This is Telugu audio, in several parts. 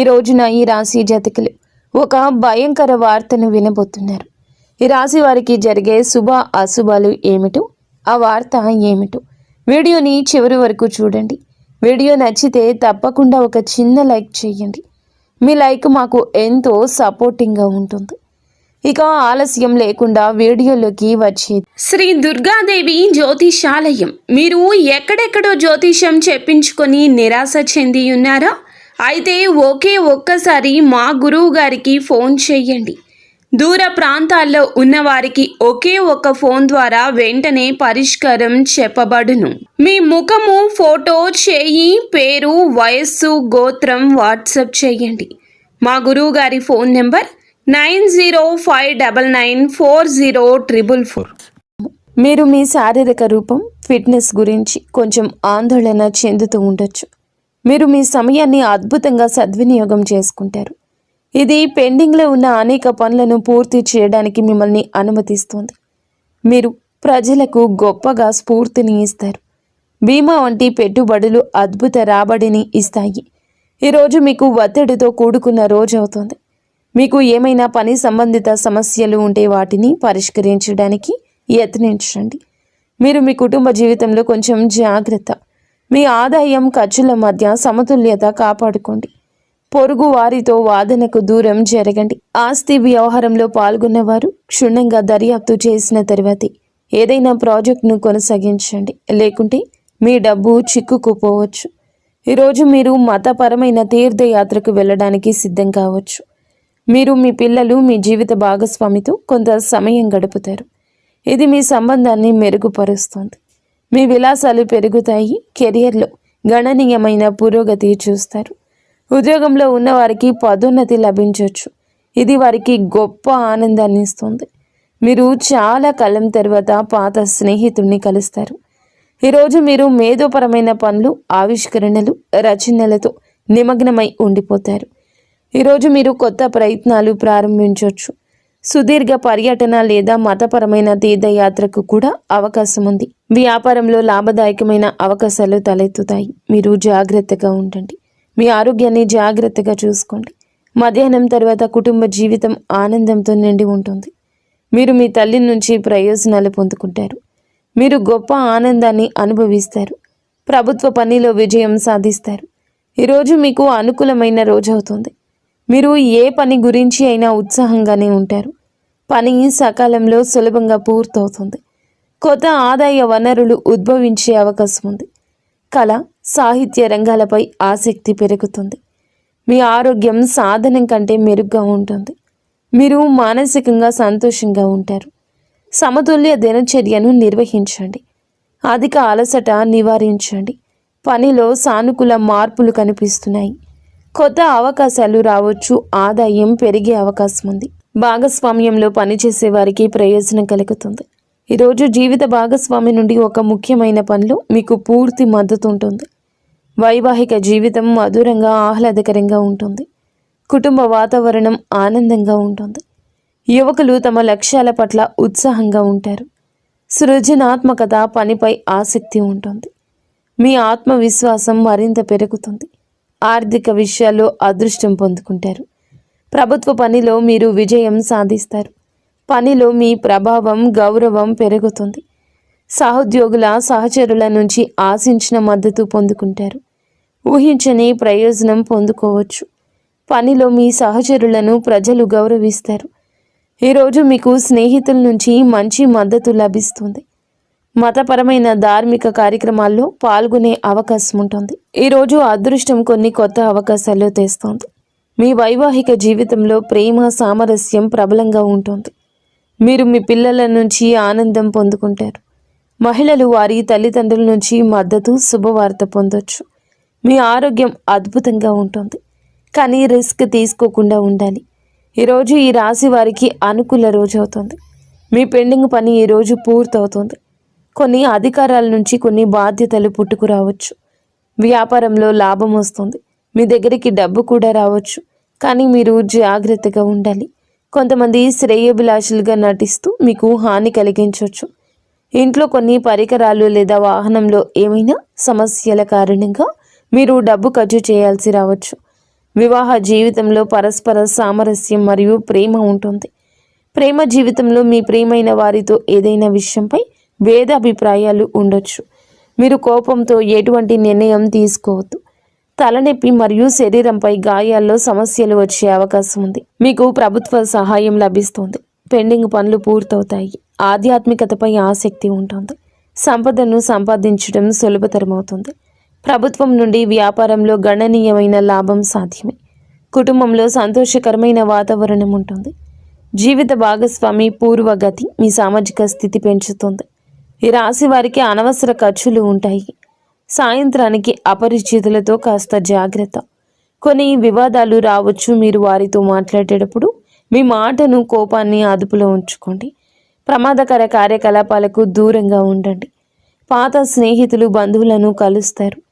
ఈ రోజున ఈ రాశి జాతకులు ఒక భయంకర వార్తను వినబోతున్నారు. ఈ రాశి వారికి జరిగే శుభ అశుభాలు ఏమిటో, ఆ వార్త ఏమిటో వీడియోని చివరి వరకు చూడండి. వీడియో నచ్చితే తప్పకుండా ఒక చిన్న లైక్ చేయండి. మీ లైక్ మాకు ఎంతో సపోర్టింగ్గా ఉంటుంది. ఇక ఆలస్యం లేకుండా వీడియోలోకి వచ్చేది. శ్రీ దుర్గాదేవి జ్యోతిషాలయం. మీరు ఎక్కడెక్కడో జ్యోతిషం చెప్పించుకొని నిరాశ చెంది ఉన్నారా? అయితే ఒక్కసారి మా గురువు గారికి ఫోన్ చేయండి. దూర ప్రాంతాల్లో ఉన్నవారికి ఒక్క ఫోన్ ద్వారా వెంటనే పరిష్కారం చెప్పబడును. మీ ముఖము, ఫోటో, చేయి, పేరు, వయస్సు, గోత్రం వాట్సాప్ చేయండి. మా గురువు గారి ఫోన్ నెంబర్ 9059940444. మీరు మీ శారీరక రూపం, ఫిట్నెస్ గురించి కొంచెం ఆందోళన చెందుతూ ఉండొచ్చు. మీరు మీ సమయాన్ని అద్భుతంగా సద్వినియోగం చేసుకుంటారు. ఇది పెండింగ్లో ఉన్న అనేక పనులను పూర్తి చేయడానికి మిమ్మల్ని అనుమతిస్తుంది. మీరు ప్రజలకు గొప్పగా స్ఫూర్తిని ఇస్తారు. బీమా వంటి పెట్టుబడులు అద్భుత రాబడిని ఇస్తాయి. ఈరోజు మీకు ఒత్తిడితో కూడుకున్న రోజు అవుతుంది. మీకు ఏమైనా పని సంబంధిత సమస్యలు ఉంటే వాటిని పరిష్కరించడానికి యత్నించండి. మీరు మీ కుటుంబ జీవితంలో కొంచెం జాగ్రత్త. మీ ఆదాయం, ఖర్చుల మధ్య సమతుల్యత కాపాడుకోండి. పొరుగు వారితో వాదనకు దూరం జరగండి. ఆస్తి వ్యవహారంలో పాల్గొన్నవారు క్షుణ్ణంగా దర్యాప్తు చేసిన తర్వాతే ఏదైనా ప్రాజెక్టును కొనసాగించండి. లేకుంటే మీ డబ్బు చిక్కుకుపోవచ్చు. ఈరోజు మీరు మతపరమైన తీర్థయాత్రకు వెళ్ళడానికి సిద్ధం కావచ్చు. మీరు, మీ పిల్లలు, మీ జీవిత భాగస్వామితో కొంత సమయం గడుపుతారు. ఇది మీ సంబంధాన్ని మెరుగుపరుస్తుంది. మీ విలాసాలు పెరుగుతాయి. కెరియర్లో గణనీయమైన పురోగతి చూస్తారు. ఉద్యోగంలో ఉన్నవారికి పదోన్నతి లభించవచ్చు. ఇది వారికి గొప్ప ఆనందాన్ని ఇస్తుంది. మీరు చాలా కాలం తర్వాత పాత స్నేహితుడిని కలుస్తారు. ఈరోజు మీరు మేధోపరమైన పనులు, ఆవిష్కరణలు, రచనలతో నిమగ్నమై ఉండిపోతారు. ఈరోజు మీరు కొత్త ప్రయత్నాలు ప్రారంభించవచ్చు. సుదీర్ఘ పర్యటన లేదా మతపరమైన తీర్థయాత్రకు కూడా అవకాశం ఉంది. వ్యాపారంలో లాభదాయకమైన అవకాశాలు తలెత్తుతాయి. మీరు జాగ్రత్తగా ఉండండి. మీ ఆరోగ్యాన్ని జాగ్రత్తగా చూసుకోండి. మధ్యాహ్నం తర్వాత కుటుంబ జీవితం ఆనందంతో నిండి ఉంటుంది. మీరు మీ తల్లి నుంచి ప్రయోజనాలు పొందుకుంటారు. మీరు గొప్ప ఆనందాన్ని అనుభవిస్తారు. ప్రభుత్వ పనిలో విజయం సాధిస్తారు. ఈరోజు మీకు అనుకూలమైన రోజు అవుతుంది. మీరు ఏ పని గురించి అయినా ఉత్సాహంగానే ఉంటారు. పని సకాలంలో సులభంగా పూర్తవుతుంది. కొత్త ఆదాయ వనరులు ఉద్భవించే అవకాశం ఉంది. కళ, సాహిత్య రంగాలపై ఆసక్తి పెరుగుతుంది. మీ ఆరోగ్యం సాధనం కంటే మెరుగ్గా ఉంటుంది. మీరు మానసికంగా సంతోషంగా ఉంటారు. సమతుల్య దినచర్యను నిర్వహించండి. అధిక అలసట నివారించండి. పనిలో సానుకూల మార్పులు కనిపిస్తున్నాయి. కొత్త అవకాశాలు రావచ్చు. ఆదాయం పెరిగే అవకాశం ఉంది. భాగస్వామ్యంలో పనిచేసే వారికి ప్రయోజనం కలుగుతుంది. ఈరోజు జీవిత భాగస్వామి నుండి ఒక ముఖ్యమైన పనిలో మీకు పూర్తి మద్దతు ఉంటుంది. వైవాహిక జీవితం మధురంగా, ఆహ్లాదకరంగా ఉంటుంది. కుటుంబ వాతావరణం ఆనందంగా ఉంటుంది. యువకులు తమ లక్ష్యాల పట్ల ఉత్సాహంగా ఉంటారు. సృజనాత్మకత, పనిపై ఆసక్తి ఉంటుంది. మీ ఆత్మవిశ్వాసం మరింత పెరుగుతుంది. ఆర్థిక విషయాల్లో అదృష్టం పొందుకుంటారు. ప్రభుత్వ పనిలో మీరు విజయం సాధిస్తారు. పనిలో మీ ప్రభావం, గౌరవం పెరుగుతుంది. సహోద్యోగుల, సహచరుల నుంచి ఆశించిన మద్దతు పొందుకుంటారు. ఊహించని ప్రయోజనం పొందుకోవచ్చు. పనిలో మీ సహచరులను ప్రజలు గౌరవిస్తారు. ఈరోజు మీకు స్నేహితుల నుంచి మంచి మద్దతు లభిస్తుంది. మతపరమైన, ధార్మిక కార్యక్రమాల్లో పాల్గొనే అవకాశం ఉంటుంది. ఈరోజు అదృష్టం కొన్ని కొత్త అవకాశాలు తెస్తుంది. మీ వైవాహిక జీవితంలో ప్రేమ, సామరస్యం ప్రబలంగా ఉంటుంది. మీరు మీ పిల్లల నుంచి ఆనందం పొందుకుంటారు. మహిళలు వారి తల్లిదండ్రుల నుంచి మద్దతు, శుభవార్త పొందొచ్చు. మీ ఆరోగ్యం అద్భుతంగా ఉంటుంది. కానీ రిస్క్ తీసుకోకుండా ఉండాలి. ఈరోజు ఈ రాశి వారికి అనుకూల రోజు అవుతుంది. మీ పెండింగ్ పని ఈరోజు పూర్తవుతుంది. కొన్ని అధికారాల నుంచి కొన్ని బాధ్యతలు పుట్టుకురావచ్చు. వ్యాపారంలో లాభం వస్తుంది. మీ దగ్గరికి డబ్బు కూడా రావచ్చు. కానీ మీరు జాగ్రత్తగా ఉండాలి. కొంతమంది శ్రేయోభిలాషులుగా నటిస్తూ మీకు హాని కలిగించవచ్చు. ఇంట్లో కొన్ని పరికరాలు లేదా వాహనంలో ఏమైనా సమస్యల కారణంగా మీరు డబ్బు ఖర్చు చేయాల్సి రావచ్చు. వివాహ జీవితంలో పరస్పర సామరస్యం మరియు ప్రేమ ఉంటుంది. ప్రేమ జీవితంలో మీ ప్రియమైన వారితో ఏదైనా విషయంపై భేదాభిప్రాయాలు ఉండొచ్చు. మీరు కోపంతో ఎటువంటి నిర్ణయం తీసుకోవద్దు. తలనొప్పి మరియు శరీరంపై గాయాల్లో సమస్యలు వచ్చే అవకాశం ఉంది. మీకు ప్రభుత్వ సహాయం లభిస్తుంది. పెండింగ్ పనులు పూర్తవుతాయి. ఆధ్యాత్మికతపై ఆసక్తి ఉంటుంది. సంపదను సంపాదించడం సులభతరమవుతుంది. ప్రభుత్వం నుండి వ్యాపారంలో గణనీయమైన లాభం సాధ్యమే. కుటుంబంలో సంతోషకరమైన వాతావరణం ఉంటుంది. జీవిత భాగస్వామి పూర్వగతి మీ సామాజిక స్థితి పెంచుతుంది. ఈ రాశి వారికి అనవసర ఖర్చులు ఉంటాయి. సాయంత్రానికి అపరిచితులతో కాస్త జాగ్రత్త. కొన్ని వివాదాలు రావచ్చు. మీరు వారితో మాట్లాడేటప్పుడు మీ మాటను కోపాన్ని అదుపులో ఉంచుకోండి. ప్రమాదకర కార్యకలాపాలకు దూరంగా ఉండండి. పాత స్నేహితులు బంధువులను కలుస్తారు.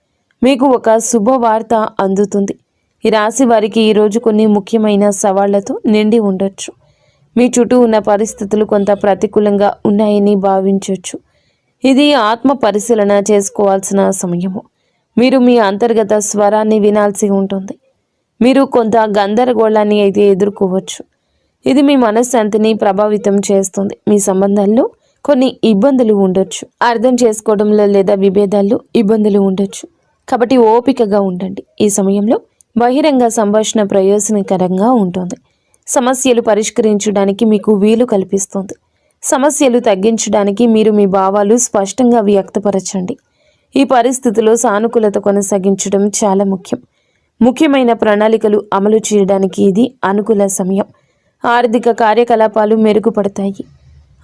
మీకు ఒక శుభవార్త అందుతుంది. ఈ రాశి వారికి ఈరోజు కొన్ని ముఖ్యమైన సవాళ్లతో నిండి ఉండొచ్చు. మీ చుట్టూ ఉన్న పరిస్థితులు కొంత ప్రతికూలంగా ఉన్నాయని భావించవచ్చు. ఇది ఆత్మ పరిశీలన చేసుకోవాల్సిన సమయము. మీరు మీ అంతర్గత స్వరాన్ని వినాల్సి ఉంటుంది. మీరు కొంత గందరగోళాన్ని అయితే ఎదుర్కోవచ్చు. ఇది మీ మనశ్శాంతిని ప్రభావితం చేస్తుంది. మీ సంబంధాల్లో కొన్ని ఇబ్బందులు ఉండొచ్చు. అర్థం చేసుకోవడంలో లేదా విభేదాల్లో ఇబ్బందులు ఉండొచ్చు. కాబట్టి ఓపికగా ఉండండి. ఈ సమయంలో బహిరంగ సంభాషణ ప్రయోజనకరంగా ఉంటుంది. సమస్యలు పరిష్కరించడానికి మీకు వీలు కల్పిస్తుంది. సమస్యలు తగ్గించడానికి మీరు మీ భావాలు స్పష్టంగా వ్యక్తపరచండి. ఈ పరిస్థితిలో సానుకూలత కొనసాగించడం చాలా ముఖ్యం. ముఖ్యమైన ప్రణాళికలు అమలు చేయడానికి ఇది అనుకూల సమయం. ఆర్థిక కార్యకలాపాలు మెరుగుపడతాయి.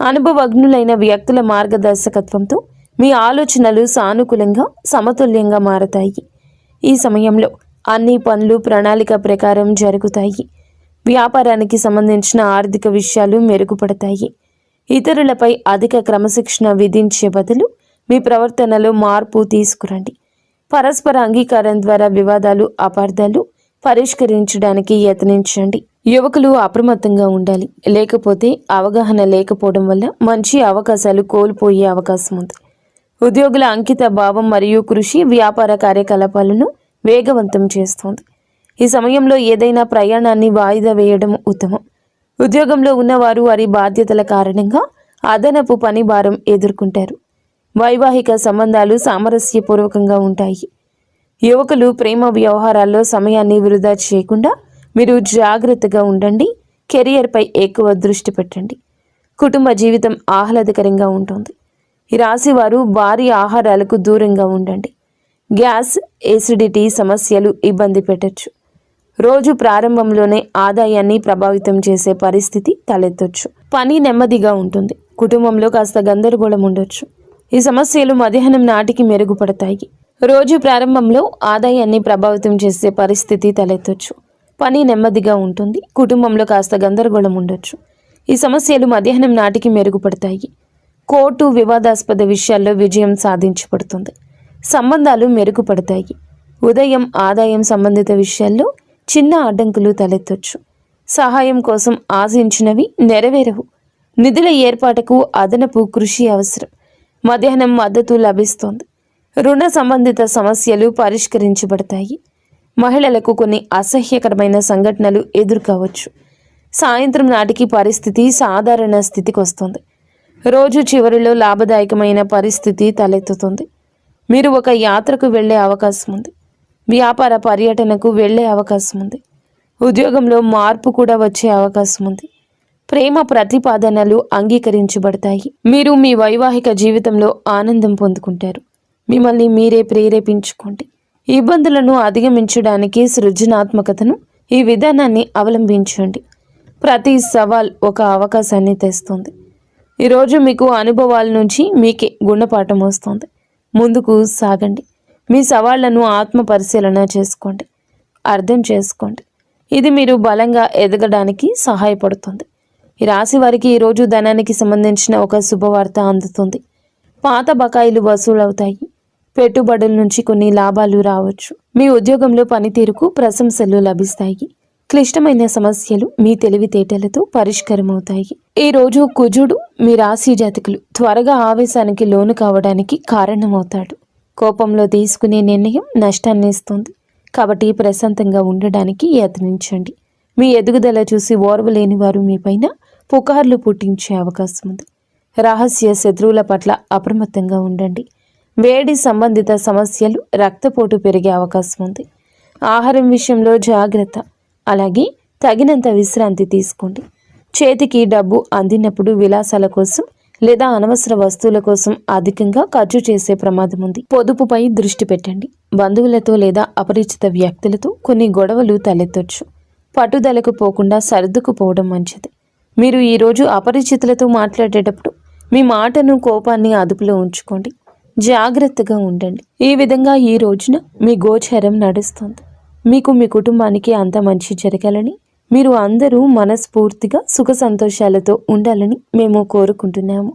అనుభవజ్ఞులైన వ్యక్తుల మార్గదర్శకత్వంతో మీ ఆలోచనలు సానుకూలంగా సమతుల్యంగా మారతాయి. ఈ సమయంలో అన్ని పనులు ప్రణాళిక ప్రకారం జరుగుతాయి. వ్యాపారానికి సంబంధించిన ఆర్థిక విషయాలు మెరుగుపడతాయి. ఇతరులపై అధిక క్రమశిక్షణ విధించే బదులు మీ ప్రవర్తనలో మార్పు తీసుకురండి. పరస్పర అంగీకారం ద్వారా వివాదాలు అపార్థాలు పరిష్కరించడానికి యత్నించండి. యువకులు అప్రమత్తంగా ఉండాలి. లేకపోతే అవగాహన లేకపోవడం వల్ల మంచి అవకాశాలు కోల్పోయే అవకాశం ఉంది. ఉద్యోగుల అంకిత భావం మరియు కృషి వ్యాపార కార్యకలాపాలను వేగవంతం చేస్తుంది. ఈ సమయంలో ఏదైనా ప్రయాణాన్ని వాయిదా వేయడం ఉత్తమం. ఉద్యోగంలో ఉన్నవారు వారి బాధ్యతల కారణంగా అదనపు పని భారం ఎదుర్కొంటారు. వైవాహిక సంబంధాలు సామరస్యపూర్వకంగా ఉంటాయి. యువకులు ప్రేమ వ్యవహారాల్లో సమయాన్ని వృధా చేయకుండా మీరు జాగ్రత్తగా ఉండండి. కెరియర్పై ఎక్కువ దృష్టి పెట్టండి. కుటుంబ జీవితం ఆహ్లాదకరంగా ఉంటుంది. ఈ రాశి వారు భారీ ఆహారాలకు దూరంగా ఉండండి. గ్యాస్, ఎసిడిటీ సమస్యలు ఇబ్బంది పెట్టచ్చు. రోజు ప్రారంభంలోనే ఆదాయాన్ని ప్రభావితం చేసే పరిస్థితి తలెత్తొచ్చు. పని నెమ్మదిగా ఉంటుంది. కుటుంబంలో కాస్త గందరగోళం ఉండొచ్చు. ఈ సమస్యలు మధ్యాహ్నం నాటికి మెరుగుపడతాయి. రోజు ప్రారంభంలో ఆదాయాన్ని ప్రభావితం చేసే పరిస్థితి తలెత్తొచ్చు. పని నెమ్మదిగా ఉంటుంది. కుటుంబంలో కాస్త గందరగోళం ఉండొచ్చు. ఈ సమస్యలు మధ్యాహ్నం నాటికి మెరుగుపడతాయి. కోర్టు వివాదాస్పద విషయాల్లో విజయం సాధించబడుతుంది. సంబంధాలు మెరుగుపడతాయి. ఉదయం ఆదాయం సంబంధిత విషయాల్లో చిన్న అడ్డంకులు తలెత్తొచ్చు. సహాయం కోసం ఆశించినవి నెరవేరవు. నిధుల ఏర్పాటుకు అదనపు కృషి అవసరం. మధ్యాహ్నం మద్దతు లభిస్తుంది. రుణ సంబంధిత సమస్యలు పరిష్కరించబడతాయి. మహిళలకు కొన్ని అసహ్యకరమైన సంఘటనలు ఎదుర్కోవచ్చు. సాయంత్రం నాటికి పరిస్థితి సాధారణ స్థితికి వస్తుంది. రోజు చివరిలో లాభదాయకమైన పరిస్థితి తలెత్తుతుంది. మీరు ఒక యాత్రకు వెళ్ళే అవకాశం ఉంది. వ్యాపార పర్యటనకు వెళ్ళే అవకాశం ఉంది. ఉద్యోగంలో మార్పు కూడా వచ్చే అవకాశం ఉంది. ప్రేమ ప్రతిపాదనలు అంగీకరించబడతాయి. మీరు మీ వైవాహిక జీవితంలో ఆనందం పొందుకుంటారు. మిమ్మల్ని మీరే ప్రేరేపించుకోండి. ఇబ్బందులను అధిగమించడానికి సృజనాత్మకతను ఈ విధానాన్ని అవలంబించండి. ప్రతి సవాల్ ఒక అవకాశాన్ని తెస్తుంది. ఈరోజు మీకు అనుభవాల నుంచి మీకే గుణపాఠం వస్తుంది. ముందుకు సాగండి. మీ సవాళ్లను ఆత్మ పరిశీలన చేసుకోండి. అర్థం చేసుకోండి. ఇది మీరు బలంగా ఎదగడానికి సహాయపడుతుంది. ఈ రాశి వారికి ఈరోజు ధనానికి సంబంధించిన ఒక శుభవార్త అందుతుంది. పాత బకాయిలు వసూలవుతాయి. పెట్టుబడుల నుంచి కొన్ని లాభాలు రావచ్చు. మీ ఉద్యోగంలో పనితీరుకు ప్రశంసలు లభిస్తాయి. క్లిష్టమైన సమస్యలు మీ తెలివితేటలతో పరిష్కారమవుతాయి. ఈ రోజు కుజుడు మీ రాశి జాతకులు త్వరగా ఆవేశానికి లోను కావడానికి కారణమవుతాడు. కోపంలో తీసుకునే నిర్ణయం నష్టాన్ని ఇస్తుంది. కాబట్టి ప్రశాంతంగా ఉండడానికి యత్నించండి. మీ ఎదుగుదల చూసి ఓర్వలేని వారు మీపైన పుకార్లు పుట్టించే అవకాశం ఉంది. రహస్య శత్రువుల పట్ల అప్రమత్తంగా ఉండండి. వేడి సంబంధిత సమస్యలు, రక్తపోటు పెరిగే అవకాశం ఉంది. ఆహారం విషయంలో జాగ్రత్త. అలాగే తగినంత విశ్రాంతి తీసుకోండి. చేతికి డబ్బు అందినప్పుడు విలాసాల కోసం లేదా అనవసర వస్తువుల కోసం అధికంగా ఖర్చు చేసే ప్రమాదం ఉంది. పొదుపుపై దృష్టి పెట్టండి. బంధువులతో లేదా అపరిచిత వ్యక్తులతో కొన్ని గొడవలు తలెత్తొచ్చు. పట్టుదలకు పోకుండా సర్దుకుపోవడం మంచిది. మీరు ఈరోజు అపరిచితులతో మాట్లాడేటప్పుడు మీ మాటను, కోపాన్ని అదుపులో ఉంచుకోండి. జాగ్రత్తగా ఉండండి. ఈ విధంగా ఈ రోజున మీ గోచారం నడుస్తుంది. మీకు, మీ కుటుంబానికి అంత మంచి జరగాలని, మీరు అందరూ మనస్ఫూర్తిగా సుఖ సంతోషాలతో ఉండాలని మేము కోరుకుంటున్నాము.